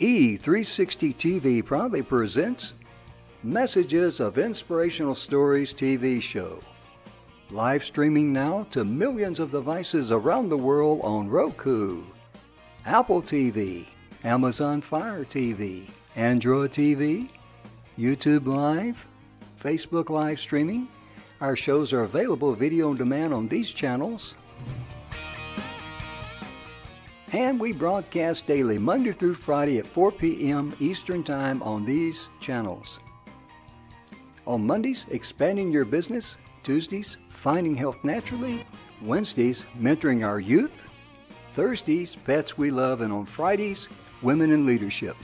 E360 TV proudly presents Messages of Inspirational Stories TV show. Live streaming now to millions of devices around the world on Roku, Apple TV, Amazon Fire TV, Android TV, YouTube Live, Facebook live streaming. Our shows are available video on demand on these channels. And we broadcast daily, Monday through Friday at 4 p.m. Eastern Time on these channels. On Mondays, expanding your business. Tuesdays, finding health naturally. Wednesdays, mentoring our youth. Thursdays, pets we love. And on Fridays, women in leadership.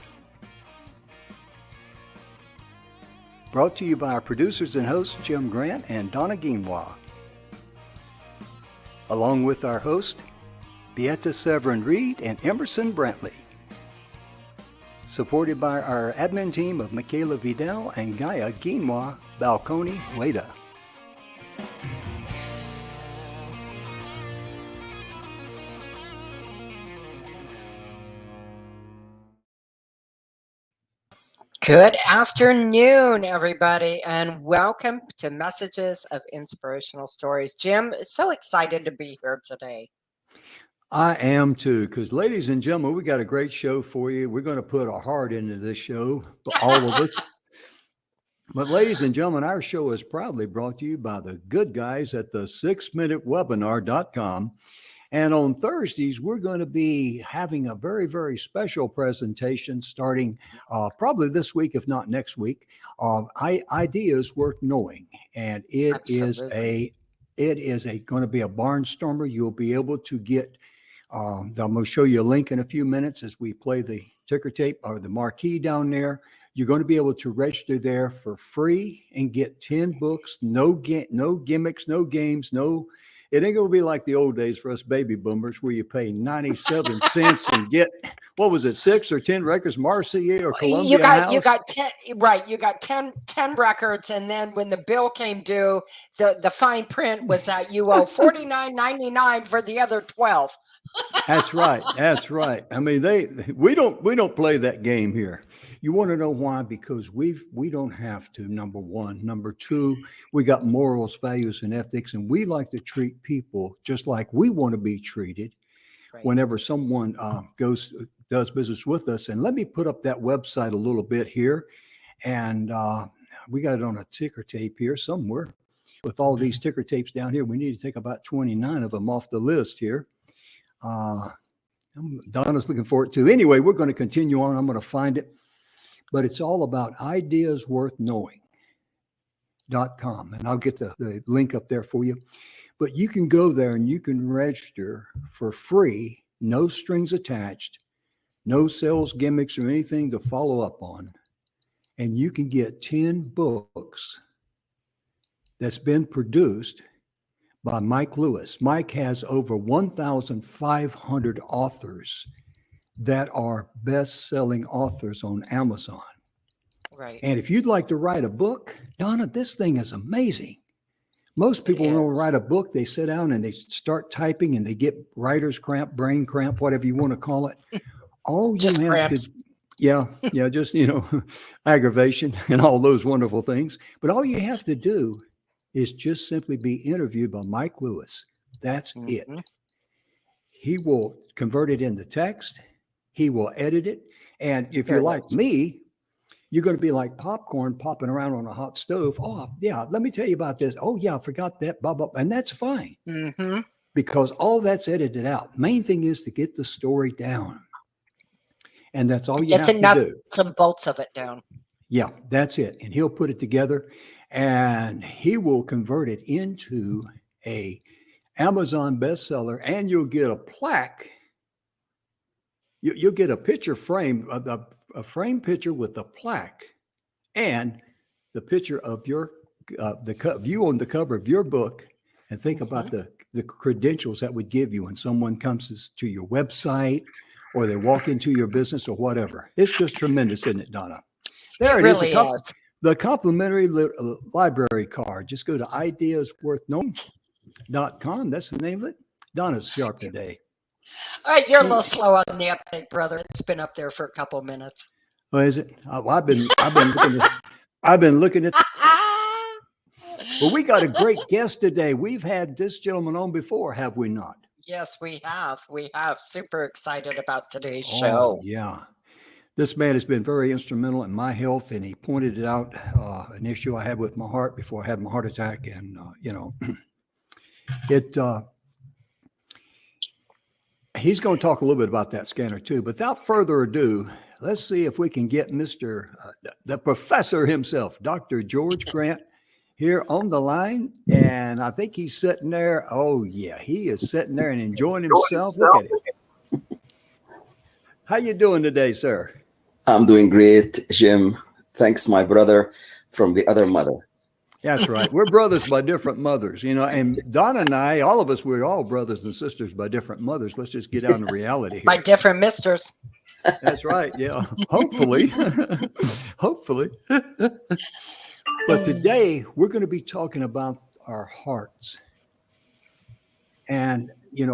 Brought to you by our producers and hosts, Jim Grant and Donna Guinois. Along with our host, Beata Severin Reed and Emerson Brantley. Supported by our admin team of Michaela Vidal and Gaia Guinois Balconi Hueda. Good afternoon, everybody, and welcome to Messages of Inspirational Stories. Jim, so excited to be here today. I am too, because ladies and gentlemen, we got a great show for you. We're going to put our heart into this show, all of us. But ladies and gentlemen, our show is proudly brought to you by the good guys at the 6minutewebinar.com. And on Thursdays, we're going to be having a very, very special presentation starting probably this week, if not next week. Ideas worth knowing. And it is going to be a barnstormer. You'll be able to get I'm going to show you a link in a few minutes as we play the ticker tape or the marquee down there. You're going to be able to register there for free and get 10 books, no gimmicks, no games, it ain't going to be like the old days for us baby boomers where you pay 97 cents and get, what was it, 6 or 10 records, Marseille or Columbia House? You got 10, right. You got 10 records. And then when the bill came due, the fine print was that you owe $49.99 for the other 12. That's right. That's right. I mean, we don't play that game here. You want to know why? Because we don't have to, number one. Number two, we got morals, values, and ethics, and we like to treat people just like we want to be treated whenever someone does business with us. And let me put up that website a little bit here. And we got it on a ticker tape here somewhere. With all these ticker tapes down here, we need to take about 29 of them off the list here. Donna's looking for it too. Anyway, we're going to continue on. I'm going to find it. But it's all about ideasworthknowing.com. And I'll get the link up there for you. But you can go there and you can register for free, no strings attached, no sales gimmicks or anything to follow up on. And you can get 10 books that's been produced by Mike Lewis. Mike has over 1,500 authors that are best-selling authors on Amazon. Right. And if you'd like to write a book, Donna, this thing is amazing. Most people don't write a book. They sit down and they start typing and they get writer's cramp, brain cramp, whatever you want to call it. All you just have cramps. Just, aggravation and all those wonderful things. But all you have to do is just simply be interviewed by Mike Lewis. That's it. He will convert it into text. He will edit it. And if you're like me, you're going to be like popcorn popping around on a hot stove. Oh, yeah, let me tell you about this. Oh, yeah, I forgot that. Blah, blah. And that's fine because all that's edited out. Main thing is to get the story down. And that's all you have to do. Nuts and bolts of it down. Yeah, that's it. And he'll put it together and he will convert it into a Amazon bestseller, and you'll get a plaque. You'll get a picture frame, a frame picture with a plaque, and the picture of your view on the cover of your book. And think about the credentials that would give you when someone comes to your website or they walk into your business or whatever. It's just tremendous, isn't it, Donna? There it really is. The complimentary library card. Just go to ideasworthknowing.com. That's the name of it. Donna's sharp today. All right, you're a little slow on the update, brother. It's been up there for a couple minutes. Oh, is it? Well, I've been looking at. Well, we got a great guest today. We've had this gentleman on before, have we not? Yes, we have. We have. Super excited about today's Oh, show. yeah. This man has been very instrumental in my health, and he pointed out an issue I had with my heart before I had my heart attack, and it. He's going to talk a little bit about that scanner too. But without further ado, let's see if we can get the professor himself, Dr. George Grant, here on the line. And I think he's sitting there. Oh yeah, he is sitting there and enjoying himself. Look at him. How you doing today, sir? I'm doing great, Jim. Thanks, my brother from the other mother. That's right. We're brothers by different mothers, and Donna and I, all of us, we're all brothers and sisters by different mothers. Let's just get down to reality here. By different misters. That's right. Yeah. Hopefully. Hopefully. But today we're going to be talking about our hearts. And,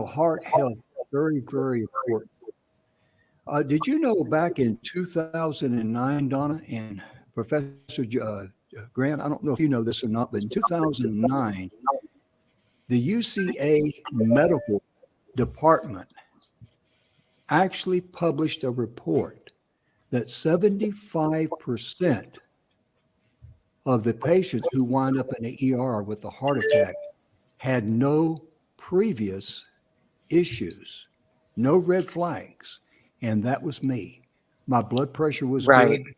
heart health, very, very important. Did you know back in 2009, Donna, and Professor Grant, I don't know if you know this or not, but in 2009, the UCA medical department actually published a report that 75% of the patients who wind up in the ER with a heart attack had no previous issues, no red flags. And that was me. My blood pressure was Right. good.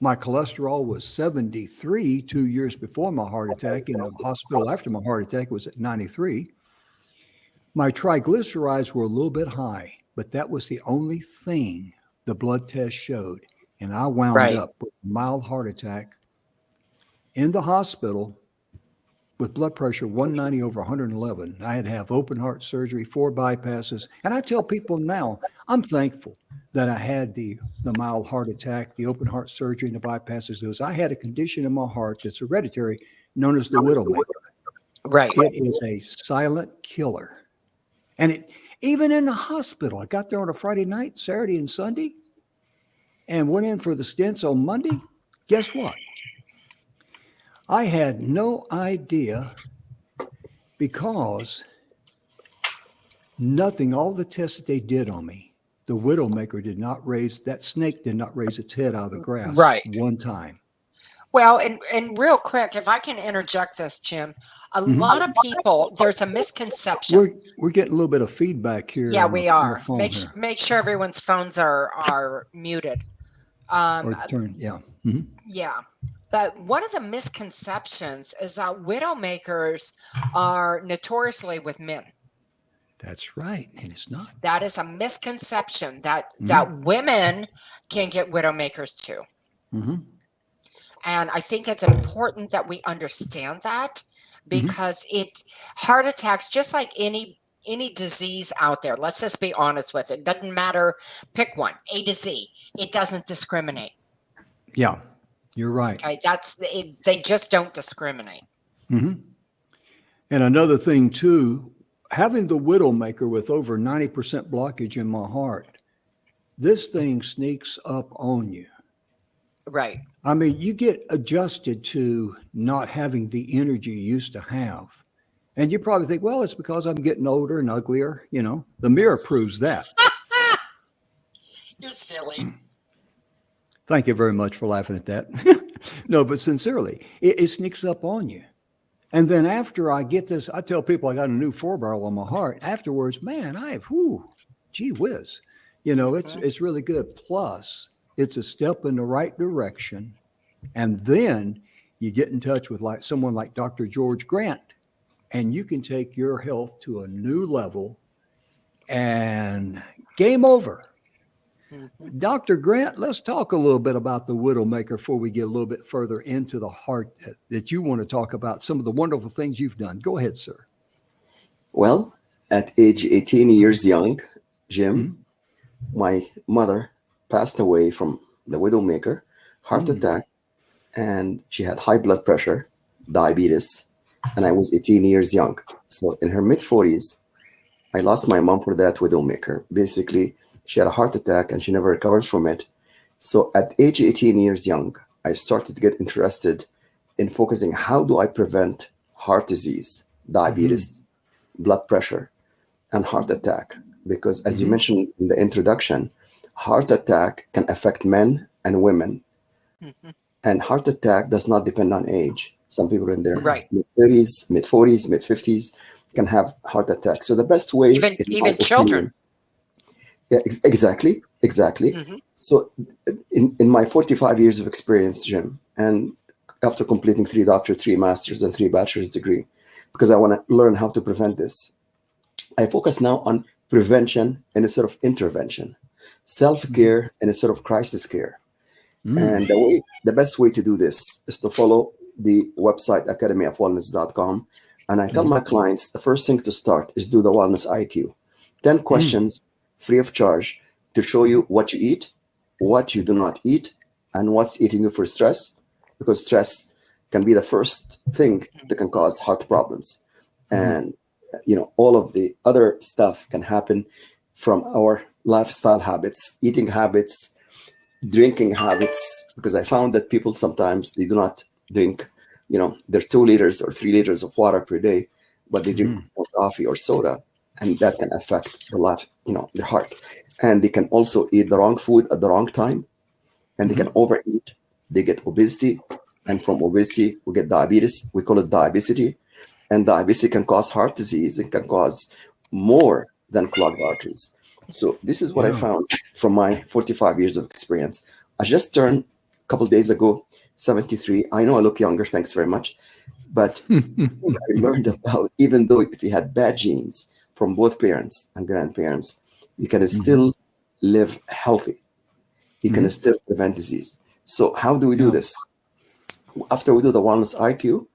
My cholesterol was 73 2 years before my heart attack. In the hospital after my heart attack, it was at 93. My triglycerides were a little bit high, but that was the only thing the blood test showed. And I wound Right. up with a mild heart attack in the hospital with blood pressure 190 over 111. I had to have open heart surgery, 4 bypasses. And I tell people now, I'm thankful that I had the mild heart attack, the open heart surgery, and the bypasses. Because I had a condition in my heart that's hereditary known as the widowmaker. Right. It is a silent killer. And even in the hospital, I got there on a Friday night, Saturday and Sunday, and went in for the stents on Monday. Guess what? I had no idea because nothing, all the tests that they did on me, the widowmaker that snake did not raise its head out of the grass Right. one time. Well, and real quick, if I can interject this, Jim, a lot of people, there's a misconception. We're getting a little bit of feedback here. Yeah, on we the- on the are. phone here. Make sure everyone's phones are muted. Or turn, yeah. Mhm. Yeah. But one of the misconceptions is that widowmakers are notoriously with men. That's right. And it's not. That is a misconception that women can get widowmakers too. Mm-hmm. And I think it's important that we understand that because heart attacks, just like any disease out there, let's just be honest with it. Doesn't matter. Pick one, A to Z. It doesn't discriminate. Yeah, you're right. Okay, they just don't discriminate. Mm-hmm. And another thing too, having the widowmaker with over 90% blockage in my heart, this thing sneaks up on you. Right. I mean, you get adjusted to not having the energy you used to have. And you probably think, well, it's because I'm getting older and uglier. The mirror proves that. You're silly. Thank you very much for laughing at that. No, but sincerely, it sneaks up on you. And then after I get this, I tell people I got a new 4-barrel on my heart. Afterwards, man, gee whiz. It's really good. Plus, it's a step in the right direction. And then you get in touch with someone like Dr. George Grant, and you can take your health to a new level and game over. Dr. Grant, let's talk a little bit about the widowmaker before we get a little bit further into the heart that you want to talk about, some of the wonderful things you've done. Go ahead, sir. Well, at age 18 years young, Jim, my mother passed away from the widowmaker, heart attack, and she had high blood pressure, diabetes, and I was 18 years young. So in her mid-40s, I lost my mom for that widowmaker. Basically, she had a heart attack and she never recovered from it. So at age 18 years young, I started to get interested in focusing how do I prevent heart disease, diabetes, blood pressure, and heart attack. Because as you mentioned in the introduction, heart attack can affect men and women. And heart attack does not depend on age. Some people in their Right. mid-30s, mid-40s, mid-50s can have heart attack. So the best way, Even children. Yeah, exactly. So in my 45 years of experience, Jim, and after completing 3 doctorate, 3 masters, and 3 bachelor's degree, because I want to learn how to prevent this, I focus now on prevention instead of intervention, self-care instead of crisis care. And the best way to do this is to follow the website academyofwellness.com. And I tell my clients the first thing to start is do the Wellness IQ. 10 questions free of charge to show you what you eat, what you do not eat, and what's eating you for stress, because stress can be the first thing that can cause heart problems. And, all of the other stuff can happen from our lifestyle habits, eating habits, drinking habits, because I found that people sometimes they do not drink, their 2 liters or 3 liters of water per day, but they drink more coffee or soda, and that can affect their heart. And they can also eat the wrong food at the wrong time, and they can overeat. They get obesity, and from obesity we get diabetes. We call it diabesity, and diabetes can cause heart disease. It can cause more than clogged arteries. So this is what I found from my 45 years of experience. I just turned a couple of days ago 73. I know I look younger, thanks very much. But I learned about, even though if you had bad genes from both parents and grandparents, you can still live healthy. You can still prevent disease. So how do we do this? After we do the Wellness IQ,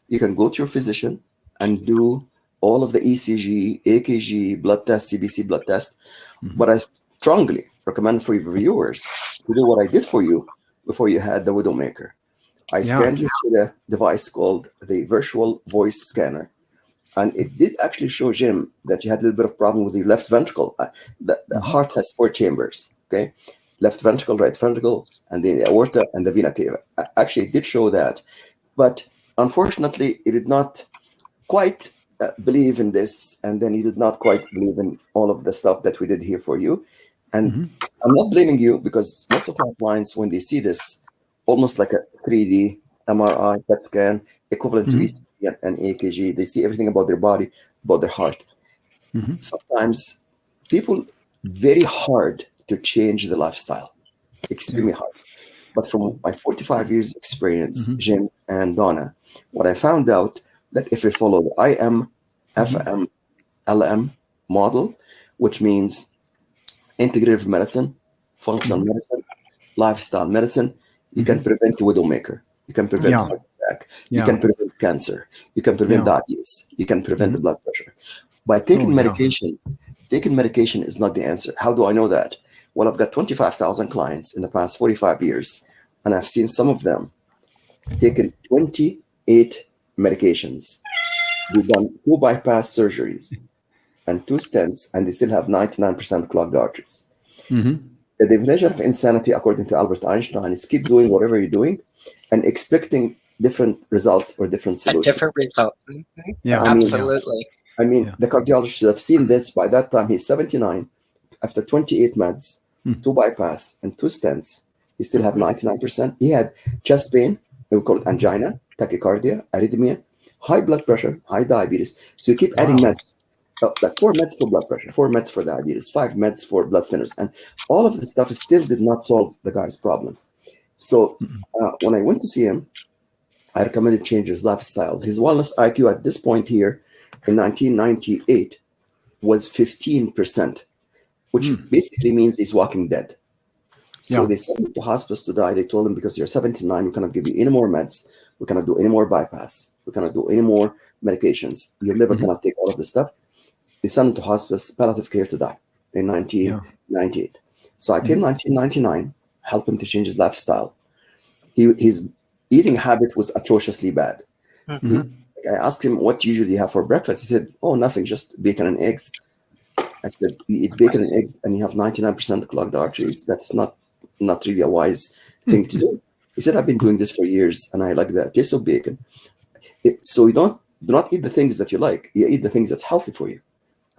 you can go to your physician and do all of the ECG, AKG, blood test, CBC blood test. But I strongly recommend for your viewers to do what I did for you before you had the Widowmaker. I scanned you through a device called the virtual voice scanner. And it did actually show, Jim, that you had a little bit of problem with your left ventricle. The heart has 4 chambers, okay? Left ventricle, right ventricle, and then the aorta and the vena cava. Actually, it did show that. But unfortunately, it did not quite believe in this, and then you did not quite believe in all of the stuff that we did here for you. And I'm not blaming you, because most of our clients, when they see this, almost like a 3D MRI, PET scan, equivalent to ECG and AKG, they see everything about their body, about their heart. Sometimes people, very hard to change the lifestyle, extremely hard. But from my 45 years experience, Jim and Donna, what I found out that if we follow the IM, FM, LM model, which means integrative medicine, functional medicine, lifestyle medicine, you can prevent the Widowmaker. You can prevent heart attack. You can prevent cancer. You can prevent diabetes. You can prevent the blood pressure. By taking medication, taking medication is not the answer. How do I know that? Well, I've got 25,000 clients in the past 45 years, and I've seen some of them taken 28 medications. They've done 2 bypass surgeries and 2 stents, and they still have 99% clogged arteries. The definition of insanity, according to Albert Einstein, is keep doing whatever you're doing and expecting different results or different solutions. A different result. Yeah, absolutely. I mean, the cardiologist have seen this. By that time, he's 79. After 28 meds, 2 bypass, and 2 stents, he still have 99%. He had chest pain, we call it angina, tachycardia, arrhythmia, high blood pressure, high diabetes. So you keep adding meds. Like 4 meds for blood pressure, 4 meds for diabetes, 5 meds for blood thinners. And all of this stuff still did not solve the guy's problem. So when I went to see him, I recommended change his lifestyle. His wellness IQ at this point here in 1998 was 15%, which basically means he's walking dead. So they sent him to hospice to die. They told him, because you're 79, we cannot give you any more meds. We cannot do any more bypass. We cannot do any more medications. Your liver cannot take all of this stuff. They sent him to hospice, palliative care, to die in 1998. So I came 1999, helped him to change his lifestyle. His eating habit was atrociously bad. I asked him, what usually you have for breakfast? He said, oh, nothing, just bacon and eggs. I said, you eat bacon and eggs and you have 99% clogged arteries. That's not really a wise thing to do. He said, I've been doing this for years and I like the taste of bacon. So you do not eat the things that you like. You eat the things that's healthy for you.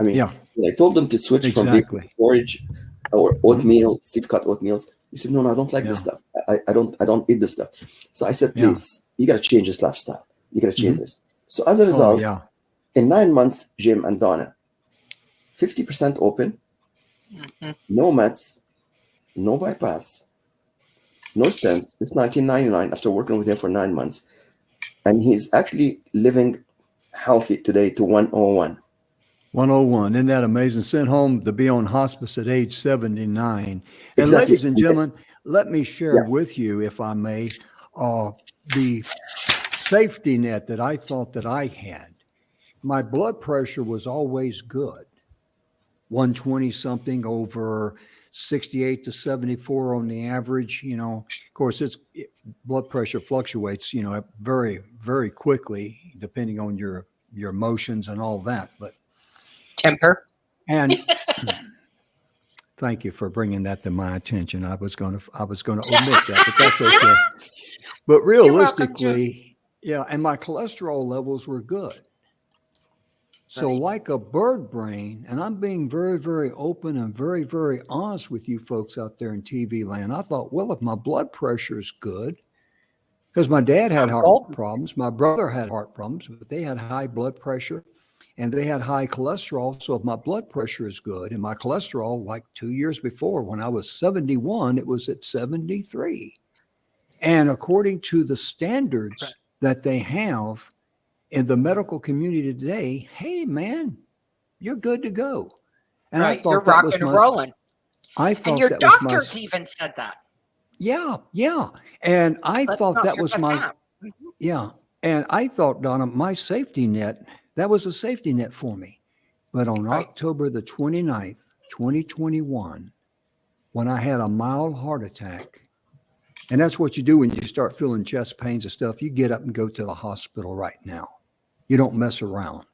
I mean, so I told him to switch from bacon porridge or oatmeal, steep cut oatmeals. He said, no, I don't like this stuff. I don't eat this stuff. So I said, please, you got to change this lifestyle. You got to change this. So as a result, in 9 months, Jim and Donna, 50% open, no meds, no bypass, no stents. It's 1999 after working with him for 9 months. And he's actually living healthy today to 101. 101. Isn't that amazing? Sent home to be on hospice at age 79. And Exactly. ladies and gentlemen, let me share with you, if I may, the safety net that I thought that I had. My blood pressure was always good. 120 something over 68 to 74 on the average. You know, of course, blood pressure fluctuates, you know, very, very quickly, depending on your emotions and all that. But temper. And thank you for bringing that to my attention. I was going to omit that, but that's okay. But realistically, and my cholesterol levels were good. So like a bird brain, and I'm being very, very open and very, very honest with you folks out there in TV land. I thought, well, if my blood pressure is good, because my dad had heart problems, my brother had heart problems, but they had high blood pressure and they had high cholesterol. So if my blood pressure is good and my cholesterol, like 2 years before, when I was 71, it was at 73. And according to the standards that they have in the medical community today, hey man, you're good to go. And I thought you're rocking and rolling. I thought and your that doctors even said that. Yeah. And I thought that was my And I thought, Donna, my safety net, that was a safety net for me. But on October the 29th, 2021, when I had a mild heart attack, and that's what you do when you start feeling chest pains and stuff, you get up and go to the hospital right now. You don't mess around.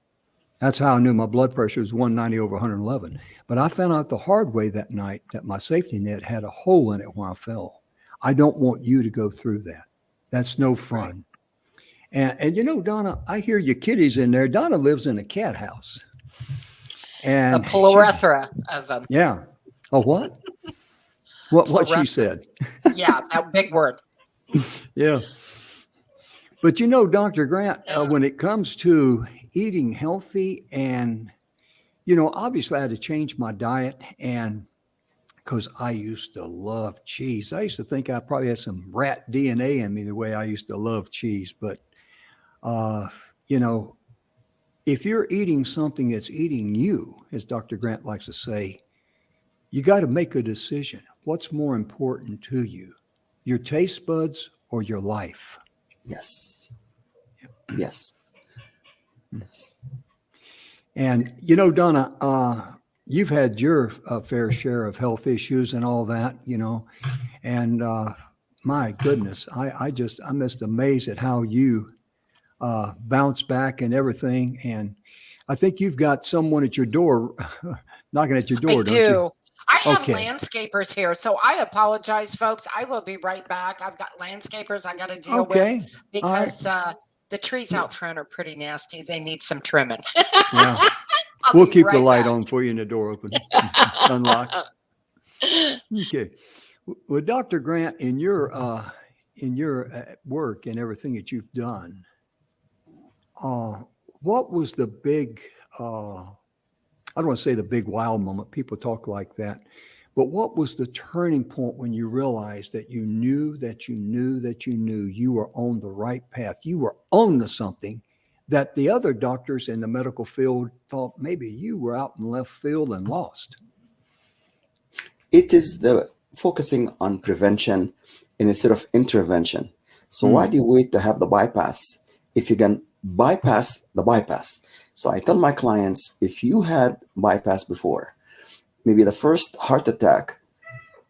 That's how I knew my blood pressure was 190 over 111. But I found out the hard way that night that my safety net had a hole in it when I fell. I don't want you to go through that. That's no fun. And you know, Donna, I hear your kitties in there. Donna lives in a cat house. And a plethora of them. Yeah. Oh, what? What she said. Yeah, that big word. Yeah. But you know, Dr. Grant, when it comes to eating healthy and, you know, obviously I had to change my diet, and because I used to love cheese. I used to think I probably had some rat DNA in me the way I used to love cheese. But, you know, if you're eating something that's eating you, as Dr. Grant likes to say, you got to make a decision. What's more important to you, your taste buds or your life? Yes. And, you know, Donna, you've had your fair share of health issues and all that, you know, and my goodness, I'm just amazed at how you bounce back and everything. And I think you've got someone at your door, knocking at your door, don't you? I have landscapers here, so I apologize, folks. I will be right back. I've got landscapers I got to deal with because the trees out front are pretty nasty. They need some trimming. Yeah. We'll keep the light on for you and the door open, unlocked. Okay. Well, Dr. Grant, in your work and everything that you've done, what was the big, I don't want to say the big wow moment. People talk like that. But what was the turning point when you realized that you knew you were on the right path? You were on to something that the other doctors in the medical field thought maybe you were out in left field and lost. It is the focusing on prevention instead of intervention. So why do you wait to have the bypass if you can bypass the bypass? So I tell my clients, if you had bypass before, maybe the first heart attack,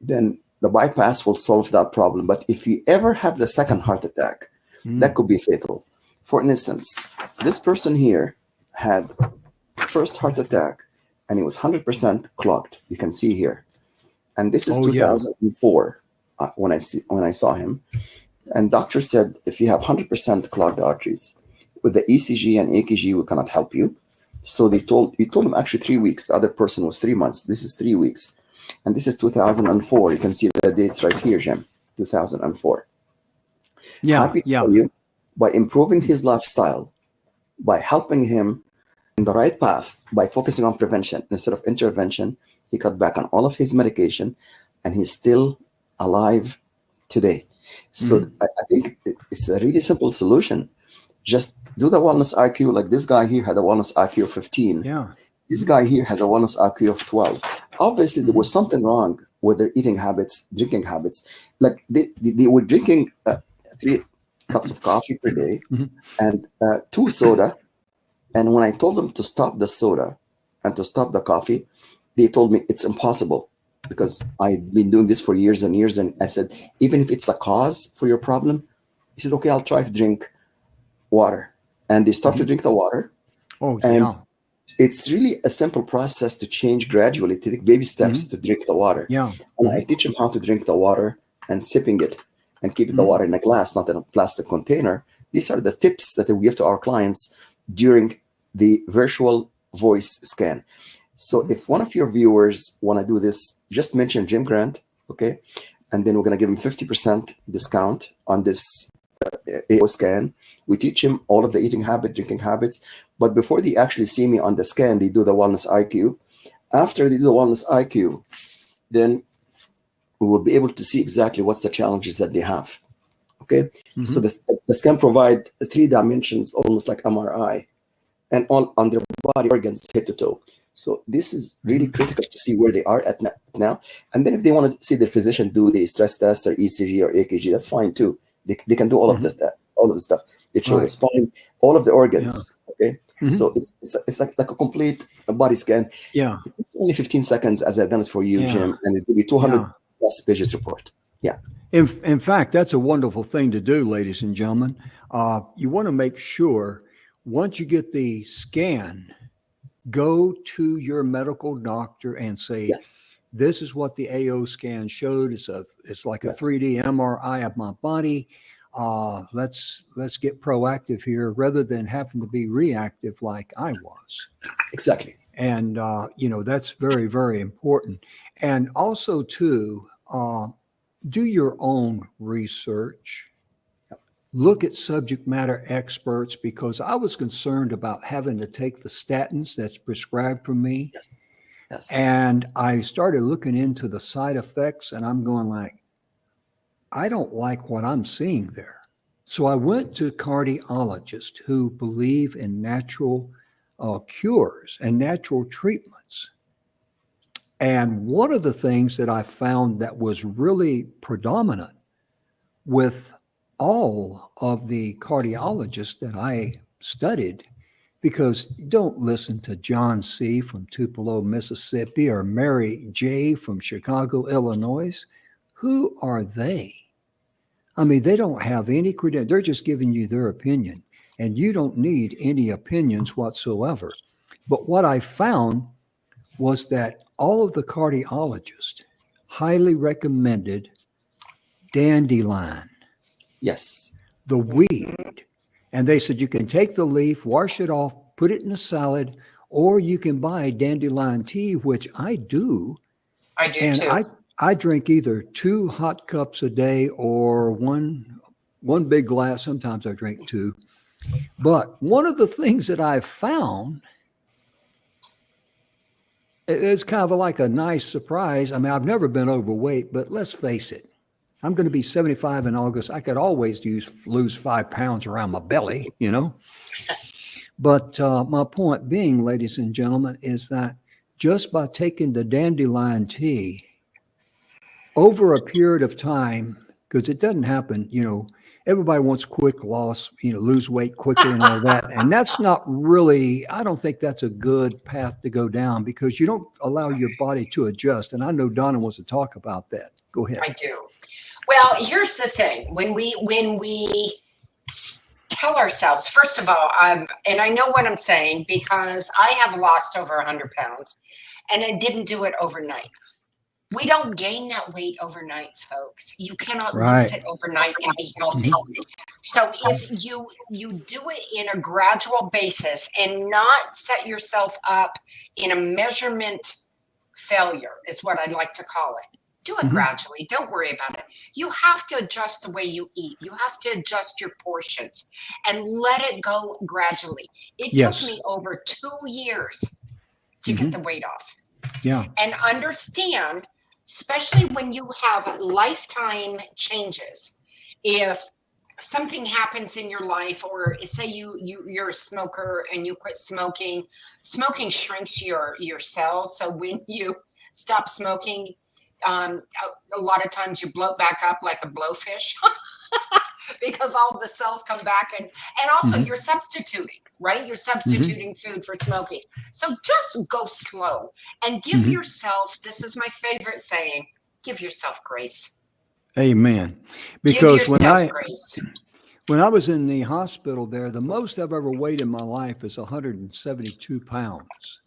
then the bypass will solve that problem. But if you ever have the second heart attack, that could be fatal. For instance, this person here had first heart attack and it was 100% clogged. You can see here. And this is Oh, yeah. 2004 when I saw him. And doctor said, if you have 100% clogged arteries, with the ECG and AKG, we cannot help you. So he told him actually 3 weeks. The other person was 3 months. This is 3 weeks. And this is 2004. You can see the dates right here, Jim. 2004. Yeah. Happy to Yeah. tell you, by improving his lifestyle, by helping him in the right path, by focusing on prevention instead of intervention, he cut back on all of his medication, and he's still alive today. So I think it's a really simple solution. Just do the wellness IQ. Like this guy here had a wellness IQ of 15. Yeah. This guy here has a wellness IQ of 12. Obviously, there was something wrong with their eating habits, drinking habits. Like they were drinking 3 cups of coffee per day and 2 soda. And when I told them to stop the soda and to stop the coffee, they told me it's impossible because I've been doing this for years and years. And I said, even if it's the cause for your problem, he said, okay, I'll try to drink water. And they start to drink the water. Oh, and yeah. it's really a simple process to change gradually, to take baby steps to drink the water. Yeah. And I teach them how to drink the water and sipping it and keep the water in a glass, not in a plastic container. These are the tips that we give to our clients during the virtual voice scan. So if one of your viewers want to do this, just mention Jim Grant, okay? And then we're going to give him 50% discount on this AO scan. We teach him all of the eating habit, drinking habits. But before they actually see me on the scan, they do the wellness IQ. After they do the wellness IQ, then we will be able to see exactly what's the challenges that they have. Okay? So the scan provide 3 dimensions, almost like MRI, and all on their body organs, head to toe. So this is really critical to see where they are at now. And then if they want to see their physician do the stress test or ECG or AKG, that's fine too. They can do all of this, all of the stuff. They show the spine, all of the organs. Okay, so it's like a complete body scan. Yeah, it's only 15 seconds as I've done it for you, Jim, and it will be 200 plus pages report. Yeah. In fact, that's a wonderful thing to do, ladies and gentlemen. You want to make sure once you get the scan, go to your medical doctor and say, this is what the AO scan showed. It's like a 3D MRI of my body. Let's get proactive here rather than having to be reactive like I was. Exactly. And, that's very, very important. And also too, do your own research. Look at subject matter experts, because I was concerned about having to take the statins that's prescribed for me. Yes. And I started looking into the side effects, and I'm going like, I don't like what I'm seeing there. So I went to cardiologists who believe in natural cures and natural treatments. And one of the things that I found that was really predominant with all of the cardiologists that I studied, because don't listen to John C. from Tupelo, Mississippi, or Mary J. from Chicago, Illinois. Who are they? I mean, they don't have any credentials. They're just giving you their opinion, and you don't need any opinions whatsoever. But what I found was that all of the cardiologists highly recommended dandelion. Yes. The weed. And they said you can take the leaf, wash it off, put it in a salad, or you can buy dandelion tea, which I do. I do and too. I drink either 2 hot cups a day or one big glass. Sometimes I drink 2. But one of the things that I've found is kind of like a nice surprise. I mean, I've never been overweight, but let's face it. I'm going to be 75 in August. I could always lose 5 pounds around my belly, But my point being, ladies and gentlemen, is that just by taking the dandelion tea over a period of time, because it doesn't happen, everybody wants quick loss, lose weight quickly and all that. And that's not really, I don't think that's a good path to go down, because you don't allow your body to adjust. And I know Donna wants to talk about that. Go ahead. I do. Well, here's the thing. When we tell ourselves, first of all, and I know what I'm saying because I have lost over 100 pounds and I didn't do it overnight. We don't gain that weight overnight, folks. You cannot lose it overnight and be healthy. So if you do it in a gradual basis and not set yourself up in a measurement failure is what I'd like to call it. Do it gradually. Don't worry about it. You have to adjust the way you eat. You have to adjust your portions and let it go gradually. It took me over 2 years to get the weight off. Yeah. And understand, especially when you have lifetime changes, if something happens in your life, or say you're a smoker and you quit smoking shrinks your cells. So when you stop smoking, a lot of times you bloat back up like a blowfish because all the cells come back, and also you're substituting, right? You're substituting food for smoking. So just go slow and give yourself, this is my favorite saying, give yourself grace. Amen. Give Because yourself grace. when I was in the hospital there, the most I've ever weighed in my life is 172 pounds.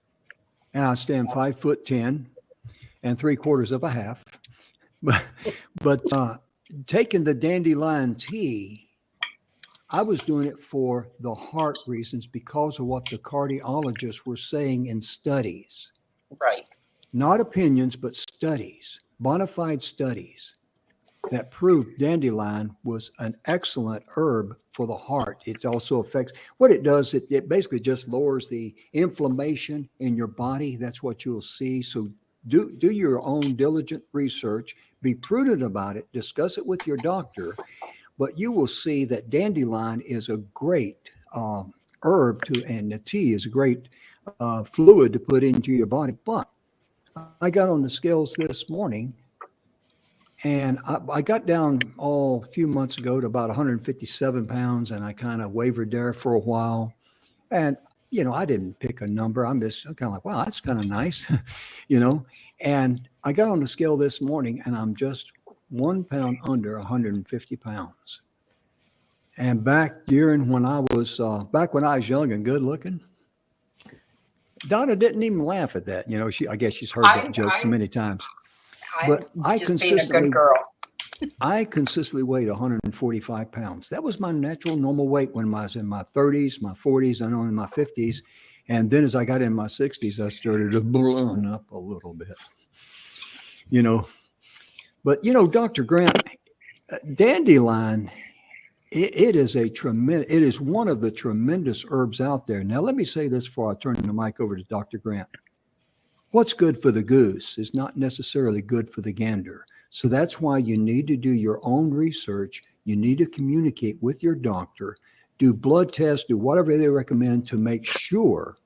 And I stand 5'10" and 3/4 of a half. But taking the dandelion tea, I was doing it for the heart reasons because of what the cardiologists were saying in studies. Right. Not opinions, but studies, bona fide studies that proved dandelion was an excellent herb for the heart. It also affects, what it does, it basically just lowers the inflammation in your body. That's what you'll see. So do your own diligent research, be prudent about it, discuss it with your doctor, but you will see that dandelion is a great herb and the tea is a great fluid to put into your body. But I got on the scales this morning, and I got down a few months ago to about 157 pounds, and I kind of wavered there for a while. And, I didn't pick a number. I'm just kind of like, wow, that's kind of nice, And I got on the scale this morning, and I'm just 1 pound under 150 pounds. And back when I was young and good looking, Donna didn't even laugh at that. I guess she's heard that joke so many times. But I consistently weighed 145 pounds. That was my natural normal weight when I was in my 30s, my 40s, and in my 50s. And then as I got in my 60s, I started to balloon up a little bit, But, Dr. Grant, dandelion, it is one of the tremendous herbs out there. Now, let me say this before I turn the mic over to Dr. Grant. What's good for the goose is not necessarily good for the gander. So that's why you need to do your own research. You need to communicate with your doctor, do blood tests, do whatever they recommend to make sure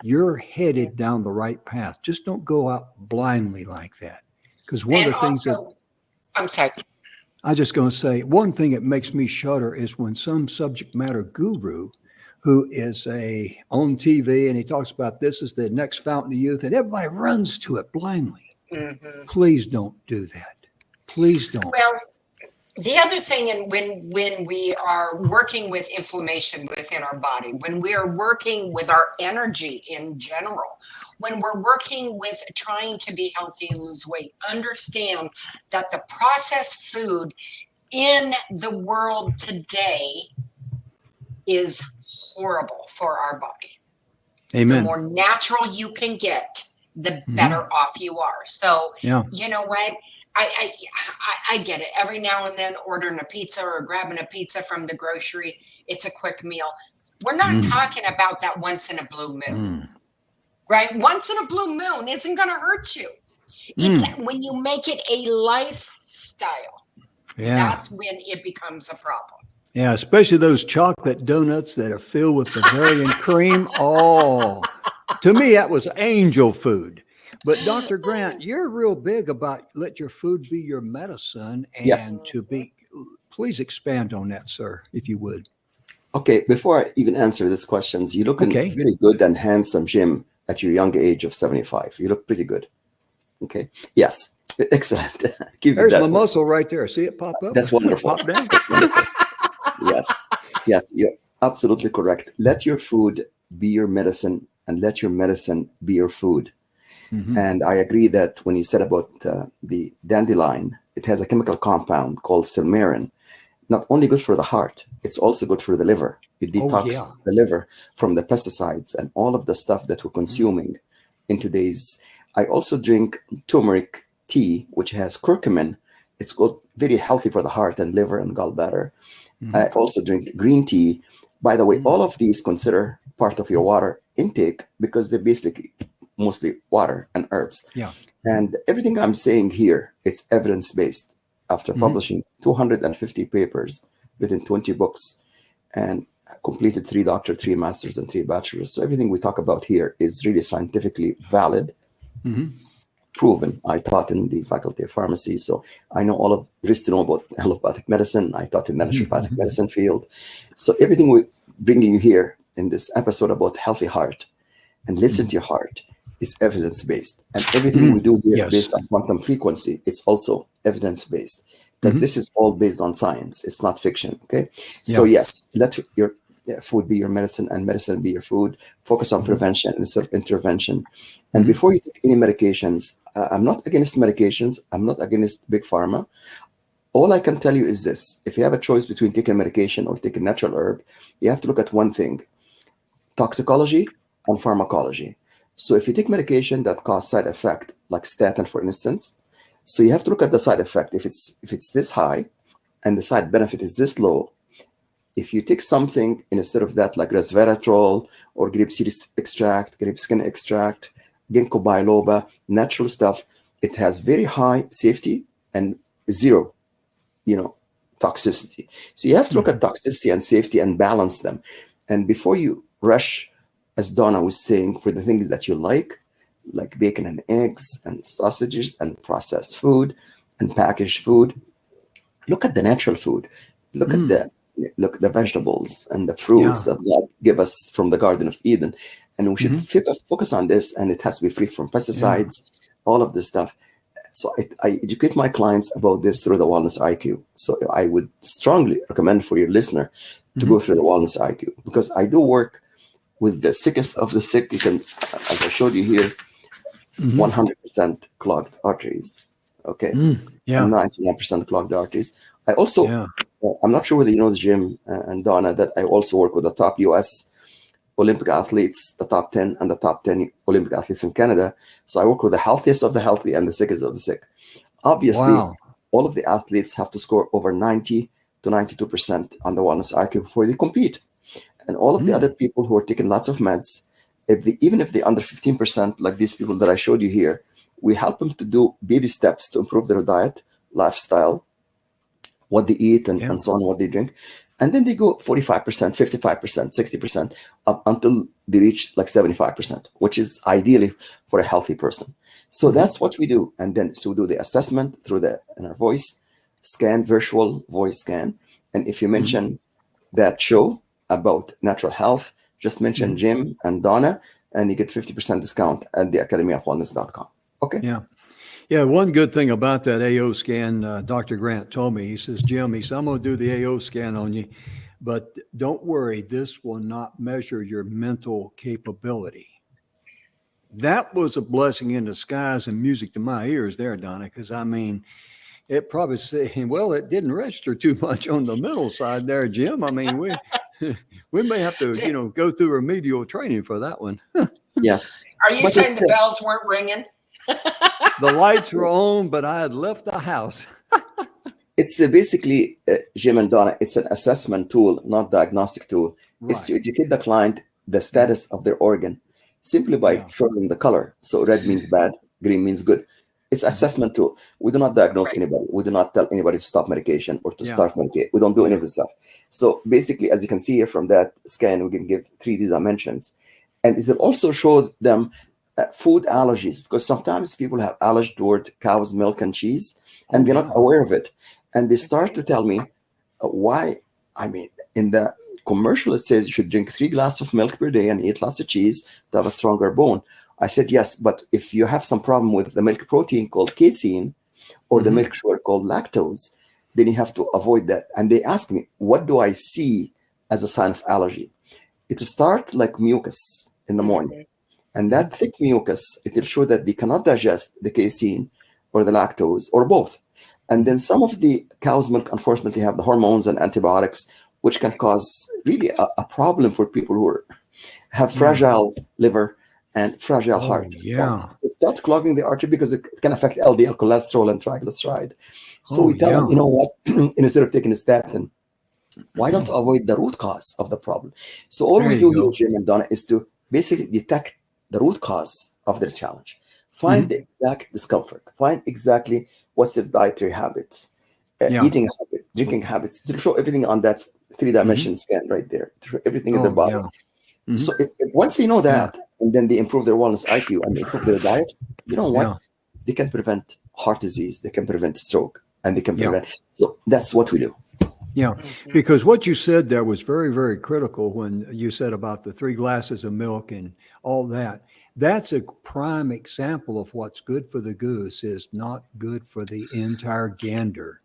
you're headed down the right path. Just don't go out blindly like that. Because one of the things I'm sorry. I was just going to say, one thing that makes me shudder is when some subject matter guru who is on TV and he talks about this is the next fountain of youth and everybody runs to it blindly. Please don't do that. Please don't. Well, the other thing, and when we are working with inflammation within our body, when we are working with our energy in general, when we're working with trying to be healthy and lose weight, understand that the processed food in the world today is horrible for our body. Amen. The more natural you can get, the better off you are. So, you know what? I get it. Every now and then ordering a pizza or grabbing a pizza from the grocery, it's a quick meal. We're not talking about that once in a blue moon, right? Once in a blue moon isn't going to hurt you. It's when you make it a lifestyle. That's when it becomes a problem. Yeah, especially those chocolate donuts that are filled with Bavarian cream. Oh, to me, that was angel food. But Dr. Grant, you're real big about let your food be your medicine and please expand on that, sir, if you would. Okay, before I even answer these questions, you look very good and handsome, Jim, at your young age of 75. You look pretty good. Okay. Yes. Excellent. There's my muscle right there. See it pop up? That's wonderful. Pop down. Yes. You're absolutely correct. Let your food be your medicine, and let your medicine be your food. Mhm. And I agree that when you said about the dandelion, it has a chemical compound called silmarin. Not only good for the heart, it's also good for the liver. It Oh, detox yeah. the liver from the pesticides and all of the stuff that we're Mhm. consuming in today's. I also drink turmeric tea, which has curcumin. It's good, very healthy for the heart and liver and gallbladder. I Mhm. also drink green tea. By the way, Mm. all of these consider part of your water intake because they're basically mostly water and herbs. Yeah. And everything I'm saying here, it's evidence based. After Mhm. publishing 250 papers, written 20 books, and completed 3 doctorate, 3 masters, and 3 bachelors. So everything we talk about here is really scientifically valid, Mhm. proven. I taught in the faculty of pharmacy, so I know all of there is to know about allopathic medicine. I taught in the naturopathic Mhm. medicine field. So everything we bringing you here in this episode about healthy heart and listen to your heart is evidence based. And everything we Mhm. do here Yes. based on quantum frequency, it's also evidence based because Mhm. this is all based on science. It's not fiction. Okay. So, Yeah. yes, let your food be your medicine and medicine be your food. Focus on Mhm. prevention instead of intervention. And Mhm. before you take any medications, I'm not against medications, I'm not against big pharma. All I can tell you is this: if you have a choice between taking medication or taking natural herb, you have to look at one thing: toxicology and pharmacology. So if you take medication that cause side effect, like statin, for instance, so you have to look at the side effect. If it's this high and the side benefit is this low, if you take something instead of that, like resveratrol or grape seed extract, grape skin extract, ginkgo biloba, natural stuff, it has very high safety and zero, you know, toxicity. So you have to look at Mhm. toxicity and safety and balance them. And before you rush, as Donna was saying, for the things that you like bacon and eggs and sausages and processed food and packaged food, look at the natural food. Look at Mm. the vegetables and the fruits Yeah. that God gave us from the Garden of Eden. And we should Mhm. focus on this, and it has to be free from Yeah. pesticides, all of this stuff. So I educate my clients about this through the Wellness IQ. So I would strongly recommend for your listener to go Mhm. through the Wellness IQ because I do work with the sickest of the sick. You can, as I showed you here, Mhm. 100% clogged arteries. Okay, Mm. and Yeah. 99% clogged arteries. I also, Yeah. I'm not sure whether you know this, Jim and Donna, that I also work with the top US Olympic athletes, the top 10 and the top 10 Olympic athletes in Canada. So I work with the healthiest of the healthy and the sickest of the sick. Obviously, Wow. all of the athletes have to score over 90 to 92% on the wellness IQ before they compete. And all of the other Mm. people who are taking lots of meds, even if they're under 15%, like these people that I showed you here, we help them to do baby steps to improve their diet, lifestyle, what they eat, Yeah. and so on, what they drink. And then they go 45%, 55%, 60%, up until they reach like 75%, which is ideally for a healthy person. So Mhm. that's what we do. And then so we do the assessment through the inner voice scan, virtual voice scan. And if you Mhm. mention that show about natural health, just mention Mhm. Jim and Donna, and you get 50% discount at the academyofwellness.com. Okay. Yeah. Yeah, one good thing about that AO scan, Dr. Grant told me, he says, Jim, he said, I'm going to do the AO scan on you, but don't worry, this will not measure your mental capability. That was a blessing in disguise and music to my ears there, Donna, because I mean, it probably said, well, it didn't register too much on the mental side there, Jim. I mean, we may have to, go through remedial training for that one. Yes. Are you But saying it's the bells weren't ringing? The lights were on, but I had left the house. It's basically, Jim and Donna, it's an assessment tool, not diagnostic tool. It's Right. to educate the client the status of their organ simply by Yeah. showing the color. So red means bad, green means good. It's Mhm. assessment tool. We do not diagnose Right. anybody. We do not tell anybody to stop medication or to Yeah. start medication. We don't do any Yeah. of this stuff. So basically, as you can see here from that scan, we can give 3D dimensions. And it will also show them food allergies because sometimes people have allergy toward cow's milk and cheese Oh, and they're not yeah. aware of it. And they start to tell me why. I mean, in the commercial, it says you should drink 3 glasses of milk per day and eat lots of cheese to have a stronger bone. I said, yes, but if you have some problem with the milk protein called casein or the Mhm. milk sugar called lactose, then you have to avoid that. And they ask me, what do I see as a sign of allergy. It will start like mucus in the morning. And that thick mucus, it will show that they cannot digest the casein or the lactose or both. And then some of the cow's milk, unfortunately, have the hormones and antibiotics, which can cause really a problem for people who have fragile liver and fragile heart. Yeah. It starts clogging the artery because it can affect LDL cholesterol and triglyceride. So we tell them, you know what, instead of taking a statin, why don't avoid the root cause of the problem? So all we do here, Jim and Donna, is to basically detect the root cause of their challenge. Find the exact discomfort. Find exactly what's their dietary habits, eating habit, drinking habits. To show everything on that 3-dimension scan right there. To show everything in their body. So if once they know that, and then they improve their wellness IQ and improve their diet, you know what? They can prevent heart disease. They can prevent stroke. And they can prevent. So that's what we do. Yeah, because what you said there was very, very critical when you said about the 3 glasses of milk and all that. That's a prime example of what's good for the goose is not good for the entire gander.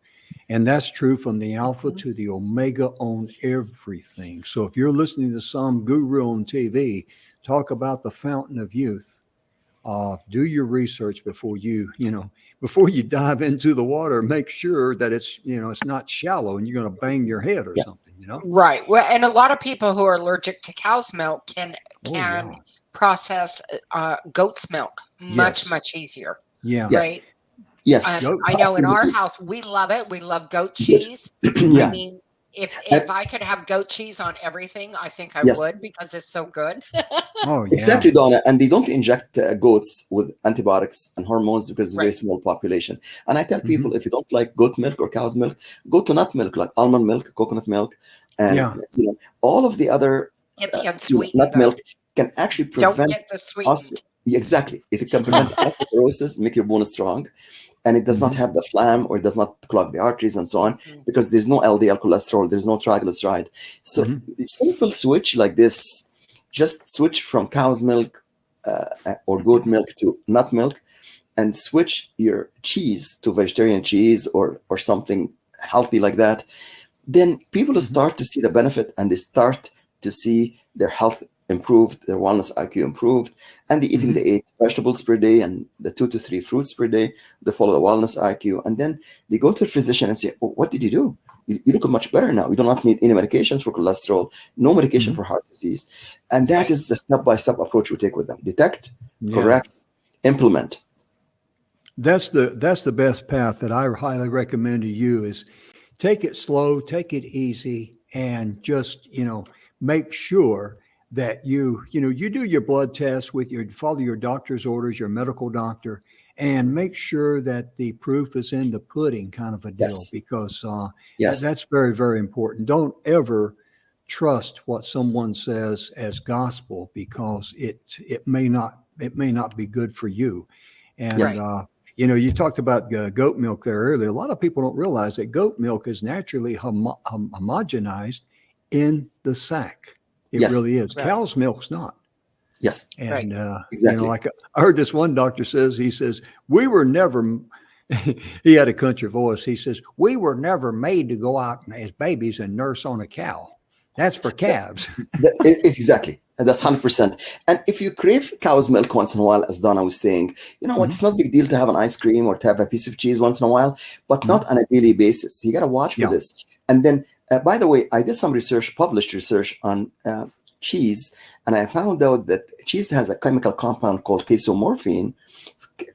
And that's true from the alpha to the omega on everything. So if you're listening to some guru on TV talk about the fountain of youth, do your research before you dive into the water. Make sure that it's not shallow and you're going to bang your head or something, Right. Well, and a lot of people who are allergic to cow's milk can process goat's milk much easier. Yeah. Right. Yes. I know in our house, we love it. We love goat cheese. I mean, if I could have goat cheese on everything, I think I would because it's so good. Exactly, Donna. And they don't inject goats with antibiotics and hormones because it's a very small population. And I tell people, if you don't like goat milk or cow's milk, go to nut milk, like almond milk, coconut milk, and all of the other nut milk can actually prevent. Don't get the sweetened. Exactly. It can prevent osteoporosis, make your bone strong. And it does not have the phlegm or it does not clog the arteries and so on because there's no LDL cholesterol, there's no triglyceride. So a simple switch like this, just switch from cow's milk or goat milk to nut milk and switch your cheese to vegetarian cheese or something healthy like that. Then people start to see the benefit and they start to see their health improved, their wellness IQ improved, and they're eating the 8 vegetables per day and the 2 to 3 fruits per day. They follow the wellness IQ, and then they go to a physician and say, "What did you do? You look much better now. You do not need any medications for cholesterol, no medication for heart disease." And that is the step-by-step approach we take with them: detect, correct, implement. That's the best path that I highly recommend to you is take it slow, take it easy, and just make sure that you do your blood test follow your doctor's orders, your medical doctor, and make sure that the proof is in the pudding kind of a deal because that's very, very important. Don't ever trust what someone says as gospel because it may not be good for you. And you talked about goat milk there earlier. A lot of people don't realize that goat milk is naturally homogenized in the sack. It really is. Right. Cow's milk's not. Yes. And, exactly. Like I heard this one doctor he says, we were never, he had a country voice. He says, we were never made to go out as babies and nurse on a cow. That's for calves. It's exactly. And that's 100%. And if you crave cow's milk once in a while, as Donna was saying, it's not a big deal to have an ice cream or to have a piece of cheese once in a while, but not on a daily basis. You got to watch for this. And then, by the way, I did some published research on cheese, and I found out that cheese has a chemical compound called casomorphine,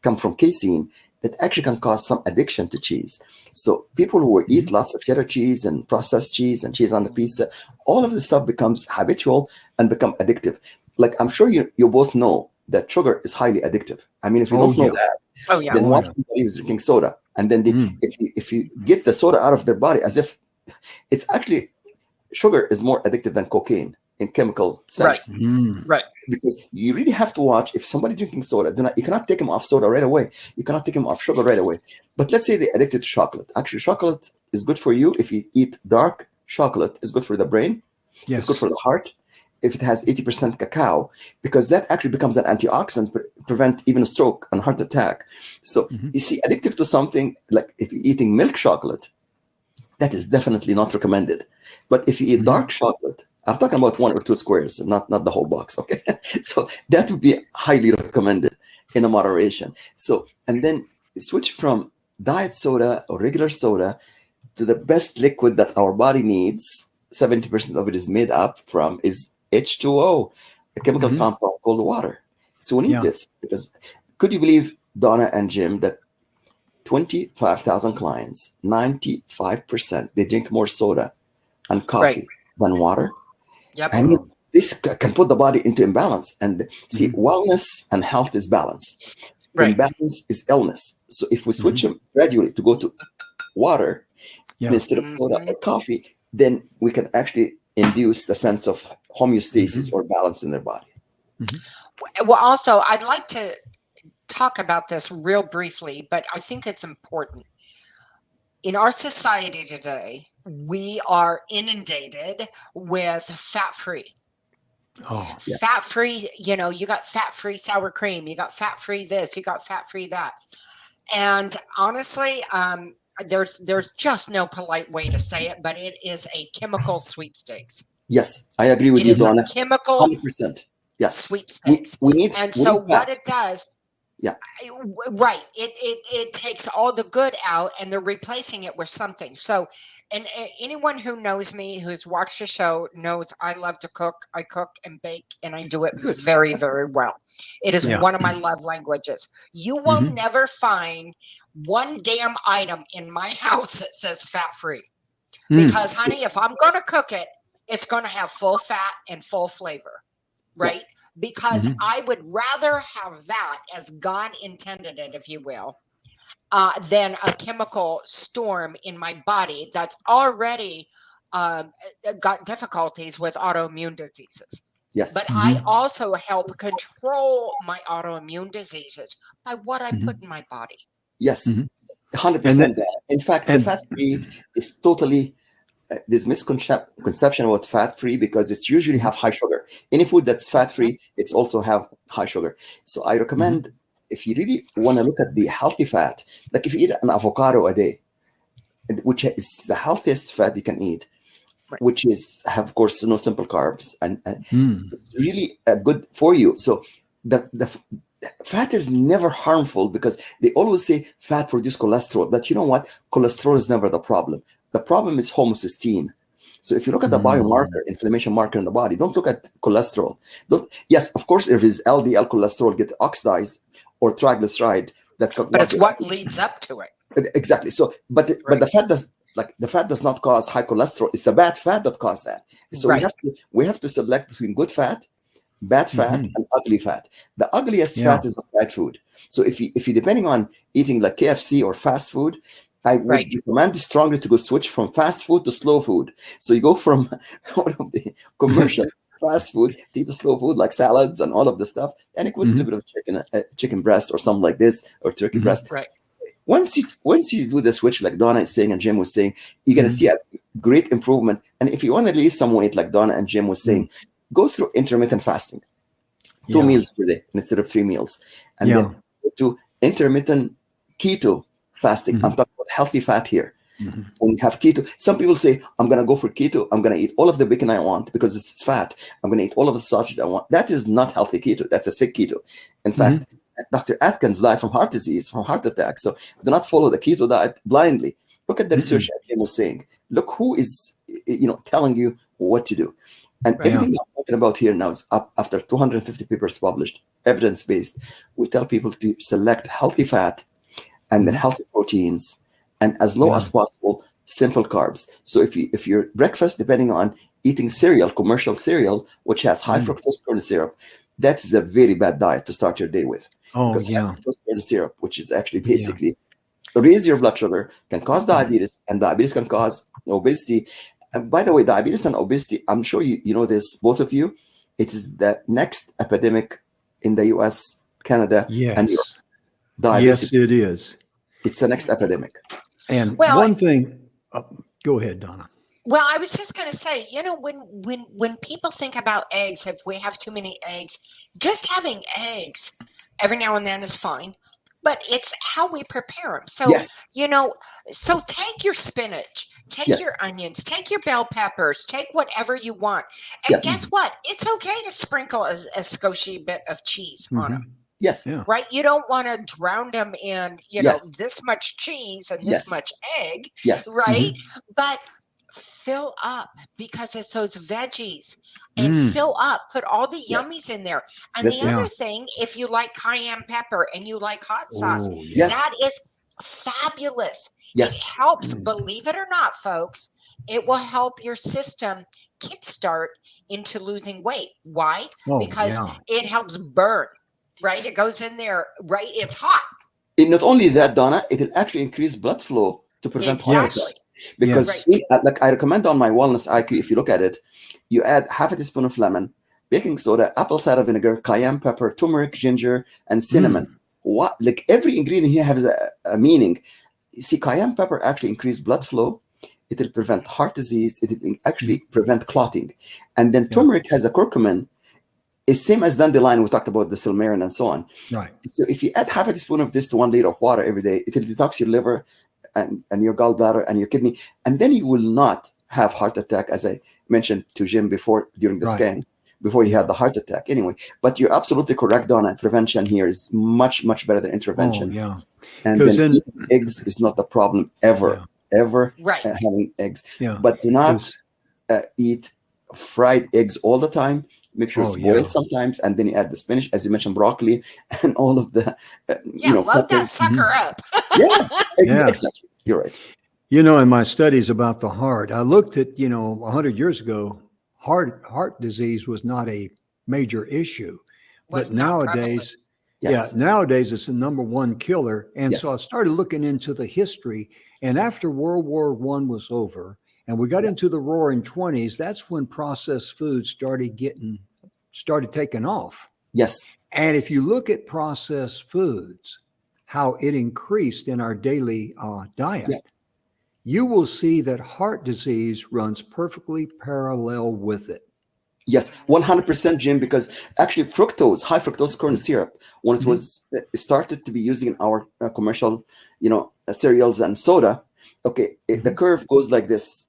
come from casein, that actually can cause some addiction to cheese. So people who eat lots of cheddar cheese and processed cheese and cheese on the pizza, all of this stuff becomes habitual and become addictive. Like I'm sure you both know that sugar is highly addictive. I mean, if you don't know that, then watch somebody who's drinking soda, and then if you get the soda out of their body as if it's actually sugar is more addictive than cocaine in chemical sense. Right. Because you really have to watch if somebody drinking soda, you cannot take them off soda right away. You cannot take them off sugar right away. But let's say they're addicted to chocolate. Actually, chocolate is good for you. If you eat dark chocolate, it's good for the brain. It's good for the heart. If it has 80% cacao, because that actually becomes an antioxidant, prevent even a stroke and heart attack. So you see, addictive to something, like if you're eating milk chocolate, that is definitely not recommended. But if you eat dark chocolate, I'm talking about 1 or 2 squares, not the whole box. Okay, so that would be highly recommended in a moderation. So, and then switch from diet soda or regular soda to the best liquid that our body needs. 70% of it is made up from is H2O, a chemical compound called water. So we need this, because could you believe, Donna and Jim, that 25,000 clients, 95%, they drink more soda and coffee than water. Yep. I mean, this can put the body into imbalance. And see, wellness and health is balance. Imbalance is illness. So if we switch them gradually to go to water instead of soda or coffee, then we can actually induce a sense of homeostasis or balance in their body. Well, also, I'd like to talk about this real briefly, but I think it's important. In our society today, we are inundated with fat-free. Fat-free, you know, you got fat-free sour cream, you got fat-free this, you got fat-free that. And honestly, there's just no polite way to say it, but it is a chemical sweepstakes. Yes, I agree with you, Donna. It is a chemical 100%. Yes. Sweepstakes. We need what it does, it takes all the good out and they're replacing it with something. So, and anyone who knows me, who's watched the show, knows I love to cook. I cook and bake, and I do it very, very well. It is one of my love languages. You will never find one damn item in my house that says fat-free. Because, honey, if I'm going to cook it, it's going to have full fat and full flavor, right? Because I would rather have that, as God intended it, if you will, than a chemical storm in my body that's already got difficulties with autoimmune diseases. Yes. But I also help control my autoimmune diseases by what I put in my body. Yes, 100%. In fact, the fat-free is totally... there's misconception about fat-free because it's usually have high sugar. Any food that's fat-free, it's also have high sugar. So I recommend, if you really want to look at the healthy fat, like if you eat an avocado a day, which is the healthiest fat you can eat, which is have, of course, no simple carbs, and it's really good for you. So the fat is never harmful, because they always say fat produces cholesterol, but you know what? Cholesterol is never the problem. The problem is homocysteine. So if you look at the biomarker, inflammation marker in the body, don't look at cholesterol. Yes, of course, if his LDL cholesterol get oxidized or triglyceride, but it's what leads up to it. Exactly. So, but the fat does not cause high cholesterol. It's the bad fat that causes that. So we have to select between good fat, bad fat, and ugly fat. The ugliest fat is the fried food. So if you depending on eating like KFC or fast food, I would recommend strongly to go switch from fast food to slow food. So you go from one of the commercial fast food to eat the slow food like salads and all of the stuff, and it with a little bit of chicken breast or something like this, or turkey breast. Right. Once you do the switch, like Donna is saying and Jim was saying, you're gonna see a great improvement. And if you want to lose some weight, like Donna and Jim was saying, go through intermittent fasting, 2 meals per day instead of 3 meals, and then go to intermittent keto fasting. I'm talking about healthy fat here. When you have keto, some people say, I'm going to go for keto. I'm going to eat all of the bacon I want because it's fat. I'm going to eat all of the sausage I want. That is not healthy keto. That's a sick keto. In fact, Dr. Atkins died from heart disease, from heart attack. So do not follow the keto diet blindly. Look at the research that Jim was saying. Look who is, telling you what to do. And everything I'm talking about here now is up after 250 papers published, evidence-based. We tell people to select healthy fat and then healthy proteins, and as low as possible, simple carbs. So if your breakfast, depending on eating cereal, commercial cereal, which has high fructose corn syrup, that is a very bad diet to start your day with. Because high fructose corn syrup, which is actually basically raise your blood sugar, can cause diabetes, and diabetes can cause obesity. And by the way, diabetes and obesity, I'm sure you know this, both of you, it is the next epidemic in the US, Canada, and Europe. Yes, it is. It's the next epidemic. And one thing, go ahead, Donna. Well, I was just going to say, when people think about eggs, if we have too many eggs, just having eggs every now and then is fine. But it's how we prepare them. So, so take your spinach, Take Yes. your onions, take your bell peppers, take whatever you want. And Yes. guess what? It's okay to sprinkle a squishy bit of cheese on them, Yes. Yeah. right? You don't want to drown them in, Yes. this much cheese and this Yes. much egg, Yes. right? But fill up because it's those veggies and Mm. fill up, put all the Yes. yummies in there. And That's the it. other Yeah. thing, if you like cayenne pepper and you like hot sauce, Oh, Yes. that is fabulous. It Yes. helps, believe it or not, folks, it will help your system kickstart into losing weight. Why? Oh, Because yeah. it helps burn, right? It goes in there, right? It's hot. And not only that, Donna, it will actually increase blood flow to prevent heart Exactly. attack. Because Right. like I recommend on my Wellness IQ, if you look at it, you add half a teaspoon of lemon, baking soda, apple cider vinegar, cayenne pepper, turmeric, ginger, and cinnamon. What? Like every ingredient here has a meaning. You see, cayenne pepper actually increase blood flow. It will prevent heart disease. It will actually prevent clotting. And then turmeric has a curcumin. It's same as dandelion. We talked about the silmarin and so on. Right. So if you add half a teaspoon of this to 1 liter of water every day, it will detox your liver and your gallbladder and your kidney. And then you will not have heart attack, as I mentioned to Jim before during the scan, before he had the heart attack. Anyway, but you're absolutely correct, Donna. Prevention here is much, much better than intervention. Oh, yeah. And then eating eggs is not the problem ever, Right. having eggs. Yeah. But do not eat fried eggs all the time. Make sure it's boiled sometimes, and then you add the spinach, as you mentioned, broccoli, and all of the, load that peppers. sucker up. Exactly. You're right. In my studies about the heart, I looked at, 100 years ago, heart disease was not a major issue. Was But not nowadays, Yes. nowadays it's the number one killer. And so I started looking into the history. And after World War I was over and we got into the roaring 20s, that's when processed foods started taking off. Yes. And if you look at processed foods, how it increased in our daily diet, you will see that heart disease runs perfectly parallel with it. Yes, 100%, Jim, because actually fructose, high fructose corn syrup, when it was started to be used in our commercial, cereals and soda, the curve goes like this.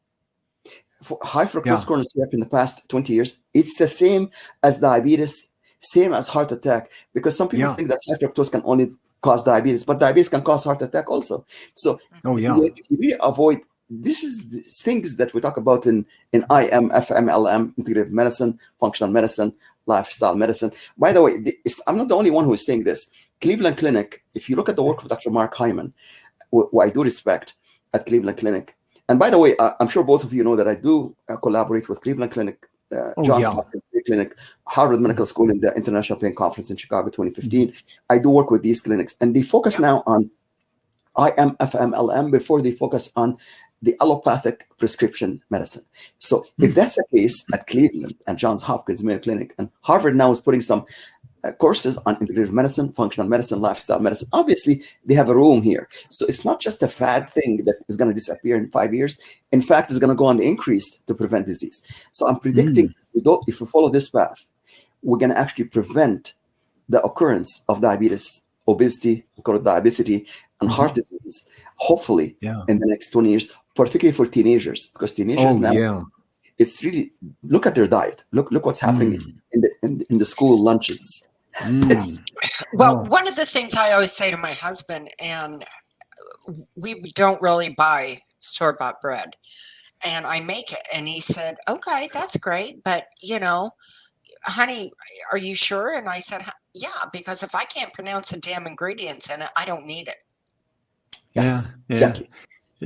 For high fructose corn syrup in the past 20 years, it's the same as diabetes, same as heart attack, because some people think that high fructose can only cause diabetes, but diabetes can cause heart attack also. So if you really avoid, this is the things that we talk about in IM, FMLM, integrative medicine, functional medicine, lifestyle medicine. By the way, I'm not the only one who is saying this. Cleveland Clinic, if you look at the work of Dr. Mark Hyman, who I do respect at Cleveland Clinic, and by the way, I'm sure both of you know that I do collaborate with Cleveland Clinic, Johns Hopkins Clinic, Harvard Medical School in the International Pain Conference in Chicago 2015. I do work with these clinics, and they focus now on IM, FMLM before they focus on the allopathic prescription medicine. So if that's the case at Cleveland and Johns Hopkins Mayo Clinic, and Harvard now is putting some courses on integrative medicine, functional medicine, lifestyle medicine, obviously they have a room here. So it's not just a fad thing that is going to disappear in 5 years. In fact, it's going to go on the increase to prevent disease. So I'm predicting if we follow this path, we're going to actually prevent the occurrence of diabetes, obesity, we call it diabesity, and heart disease, hopefully in the next 20 years, particularly for teenagers, because teenagers it's really, look at their diet. Look what's happening in the school lunches. Well, one of the things I always say to my husband, and we don't really buy store-bought bread, and I make it, and he said, okay, that's great, but honey, are you sure? And I said, yeah, because if I can't pronounce the damn ingredients in it, I don't need it. Yes, exactly.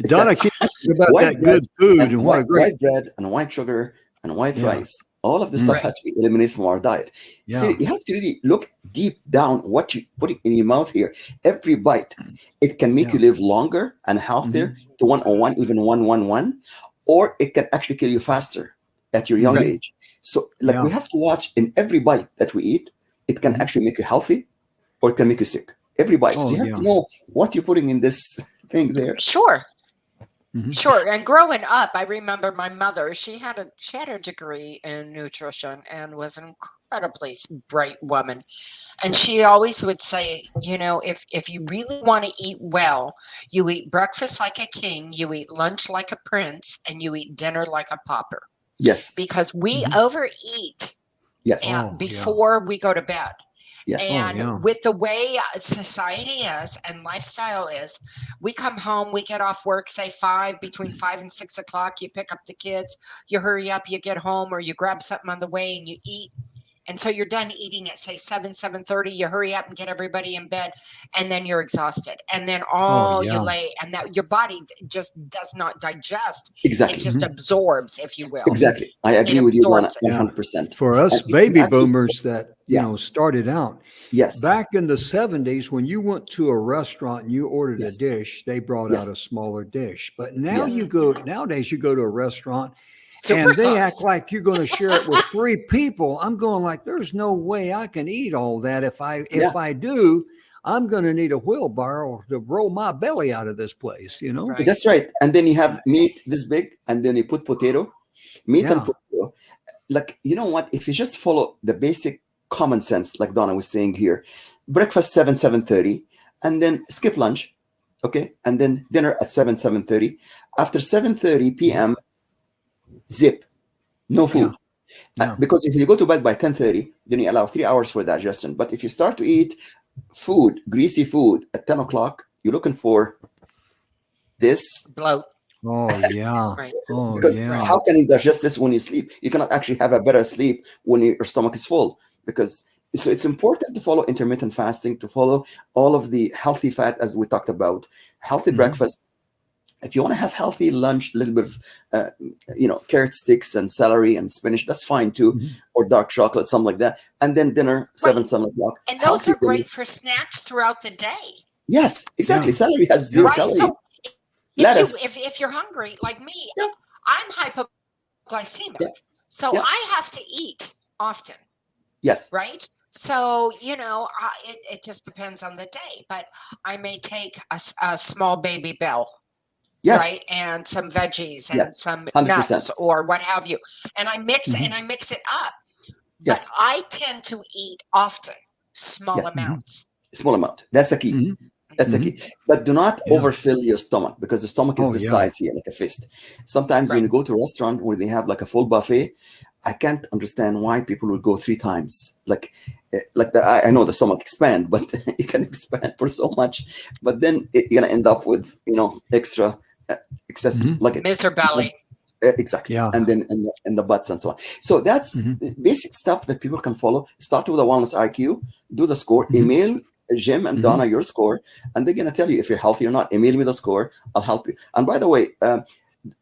Donna, keep talking about that good food and what a great white bread and white sugar and white rice. All of this stuff has to be eliminated from our diet. So you have to really look deep down what you put in your mouth here. Every bite, it can make you live longer and healthier to 101, even 111, or it can actually kill you faster at your young age. So we have to watch in every bite that we eat, it can actually make you healthy or it can make you sick. Every bite. So you have to know what you're putting in this thing there. Sure. Sure. And growing up, I remember my mother, she had a degree in nutrition and was an incredibly bright woman. And she always would say, if you really want to eat well, you eat breakfast like a king, you eat lunch like a prince, and you eat dinner like a pauper. Yes. Because we overeat Yes. before we go to bed. Yes. And with the way society is and lifestyle is, we come home, we get off work, say between 5 and 6 o'clock, you pick up the kids, you hurry up, you get home, or you grab something on the way and you eat. And so you're done eating at, say, 7:30, you hurry up and get everybody in bed, and then you're exhausted. And then you lay, and that your body just does not digest. Exactly. It just absorbs, if you will. Exactly. I agree with you, Donna, 100%. For us baby boomers that, started out, yes, back in the 70s, when you went to a restaurant and you ordered a dish, they brought out a smaller dish. But now nowadays you go to a restaurant and they act like you're going to share it with 3 people. I'm going like, there's no way I can eat all that. If I do, I'm going to need a wheelbarrow to roll my belly out of this place, Right. That's right. And then you have meat this big, and then you put meat and potato. Like, you know what? If you just follow the basic common sense, like Donna was saying here, breakfast 7:30, and then skip lunch, okay? And then dinner at 7:30. After 7:30 p.m., zip, no food. Because if you go to bed by 10:30, then you allow 3 hours for digestion. But if you start to eat greasy food at 10 o'clock, you're looking for this bloat. Oh, yeah. Right. Oh, because how can you digest this when you sleep? You cannot actually have a better sleep when your stomach is full. So it's important to follow intermittent fasting, to follow all of the healthy fat, as we talked about, healthy breakfast. If you want to have healthy lunch, a little bit of, carrot sticks and celery and spinach, that's fine too, or dark chocolate, something like that. And then dinner, 7 o'clock. And those are great for snacks throughout the day. Yes, exactly. Yeah. Celery has 0 calories. So lettuce. If you're hungry like me, I'm hypoglycemic. So I have to eat often. Yes. Right? So, it just depends on the day. But I may take a small baby bell. Yes. Right, and some veggies and some 100%. nuts or what have you, and I mix it up. Yes, but I tend to eat often, small amounts. Small amount. That's the key. That's the key. But do not overfill your stomach, because the stomach is the size here, like a fist. Sometimes when you go to a restaurant where they have like a full buffet, I can't understand why people will go 3 times. I know the stomach expand, but you can expand for so much. But then you're gonna end up with extra. Excessive luggage. Miser belly. Exactly. Yeah. And then in the butts and so on. So that's basic stuff that people can follow. Start with a wellness IQ, do the score, email Jim and Donna your score, and they're gonna tell you if you're healthy or not. Email me the score, I'll help you. And by the way,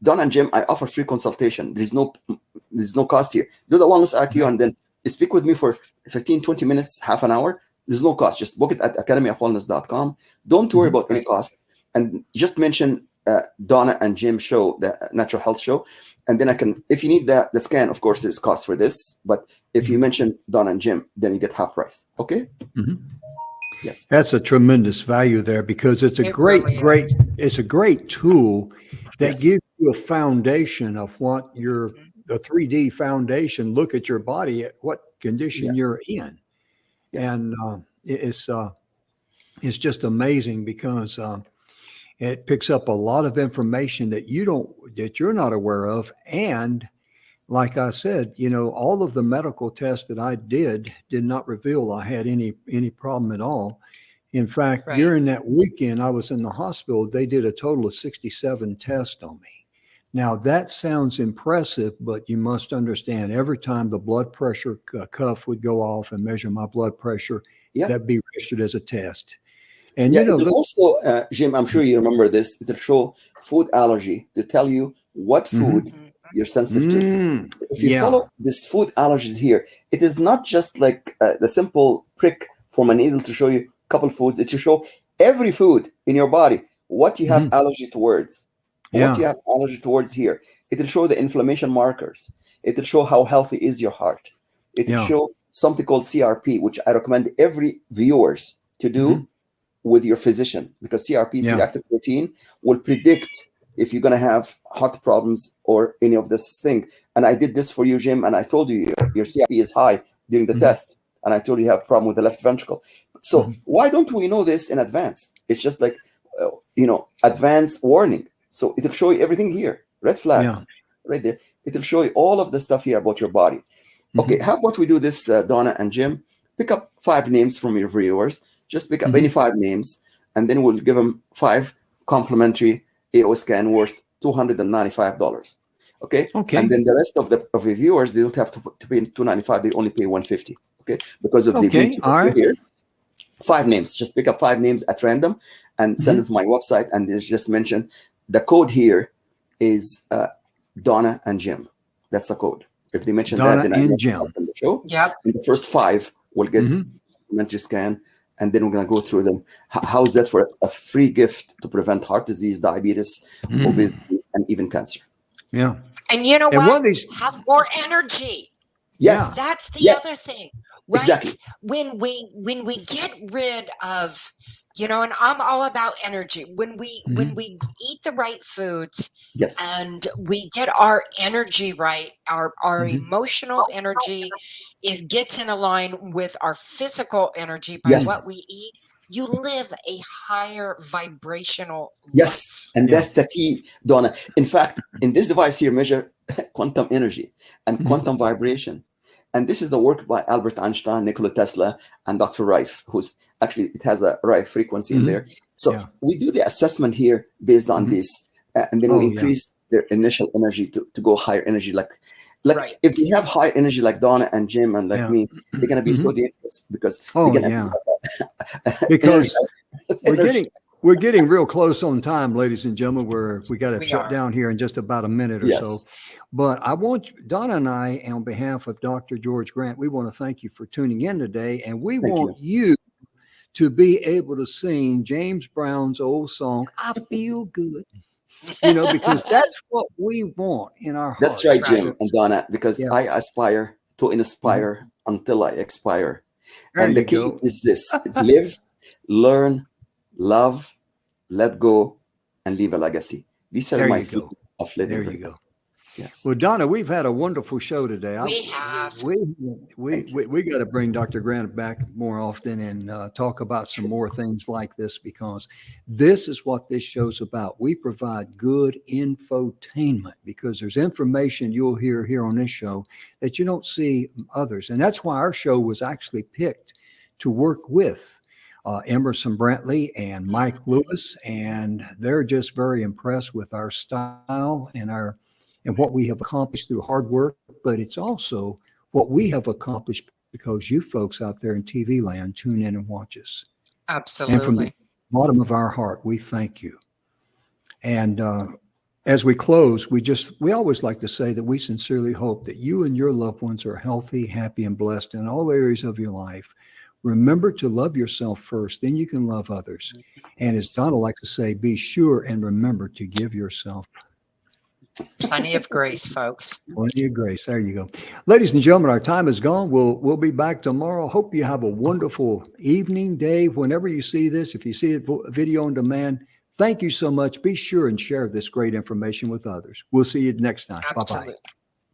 Donna and Jim, I offer free consultation. There's no cost here. Do the wellness IQ and then speak with me for 15-20 minutes, half an hour. There's no cost. Just book it at academyofwellness.com. Don't worry about any cost, and just mention Donna and Jim show, the natural health show, and then I can, if you need the scan, of course there's cost for this, but if you mention Donna and Jim, then you get half price. Okay. Yes, that's a tremendous value there, because it's a it's a great tool that gives you a foundation of what the 3D foundation. Look at your body, at what condition you're in. And it's just amazing, because it picks up a lot of information that you're not aware of. And like I said, all of the medical tests that I did not reveal I had any problem at all. In fact, during that weekend I was in the hospital, they did a total of 67 tests on me. Now that sounds impressive, but you must understand, every time the blood pressure cuff would go off and measure my blood pressure, that'd be registered as a test. And also, Jim, I'm sure you remember this. It'll show food allergy to tell you what food you're sensitive to. If you follow this food allergies here, it is not just like the simple prick from a needle to show you a couple foods. It will show every food in your body what you have allergy towards, what you have allergy towards here. It will show the inflammation markers. It will show how healthy is your heart. It will show something called CRP, which I recommend every viewers to do with your physician, because CRP, C-reactive protein, will predict if you're going to have heart problems or any of this thing. And I did this for you, Jim, and I told you your CRP is high during the test, and I told you have a problem with the left ventricle. So why don't we know this in advance? It's just like, advance warning. So it'll show you everything here, red flags right there. It'll show you all of the stuff here about your body. Okay, how about we do this, Donna and Jim? Pick up 5 names from your viewers. Just pick up any 5 names, and then we'll give them 5 complimentary AO scan worth $295. Okay. And then the rest of the viewers, they don't have to pay $295. They only pay $150. Okay, because of the all right. Here. 5 names. Just pick up 5 names at random and send them to my website. And just mention the code here is Donna and Jim. That's the code. If they mention Donna that, then and I Jim. on the show. Yep. And the first 5 will get complimentary scan, and then we're going to go through them. How is that for a free gift to prevent heart disease, diabetes, obesity, and even cancer? Yeah. And you know And what? one of these, Have more energy. Yes. That's the other thing, right? Exactly. When we get rid of, and I'm all about energy. When we eat the right foods, Yes. and we get our energy right, our emotional energy gets in line with our physical energy by what we eat. You live a higher vibrational life. And that's the key, Donna. In fact, in this device here, measure quantum energy and quantum vibration. And this is the work by Albert Einstein, Nikola Tesla, and Dr. Rife, who's actually, it has a Rife frequency in there. So we do the assessment here based on this, and then we increase their initial energy to go higher energy. Like if we have high energy like Donna and Jim and like me, they're going to be so dangerous because they're going to because we're getting real close on time, ladies and gentlemen, where we got to shut down here in just about a minute or so. But I want Donna and I, on behalf of Dr. George Grant, we want to thank you for tuning in today. And we want you to be able to sing James Brown's old song, I Feel Good. Because that's what we want in our heart. That's right, Jim and Donna, because I aspire to inspire until I expire. And the key is this: live, learn, love, let go, and leave a legacy. These are my secrets of living. There you go. Yes. Well, Donna, we've had a wonderful show today. We have. We got to bring Dr. Grant back more often and talk about some more things like this, because this is what this show's about. We provide good infotainment, because there's information you'll hear here on this show that you don't see others. And that's why our show was actually picked to work with Emerson Brantley and Mike Lewis. And they're just very impressed with our style and what we have accomplished through hard work, but it's also what we have accomplished because you folks out there in TV land tune in and watch us. Absolutely. And from the bottom of our heart, we thank you. And as we close, we always like to say that we sincerely hope that you and your loved ones are healthy, happy, and blessed in all areas of your life. Remember to love yourself first, then you can love others. And as Donna likes to say, be sure and remember to give yourself plenty of grace, folks. Plenty of grace. There you go. Ladies and gentlemen, our time is gone. We'll be back tomorrow. Hope you have a wonderful evening, day, whenever you see this. If you see it video on demand, thank you so much. Be sure and share this great information with others. We'll see you next time. Absolutely. Bye-bye.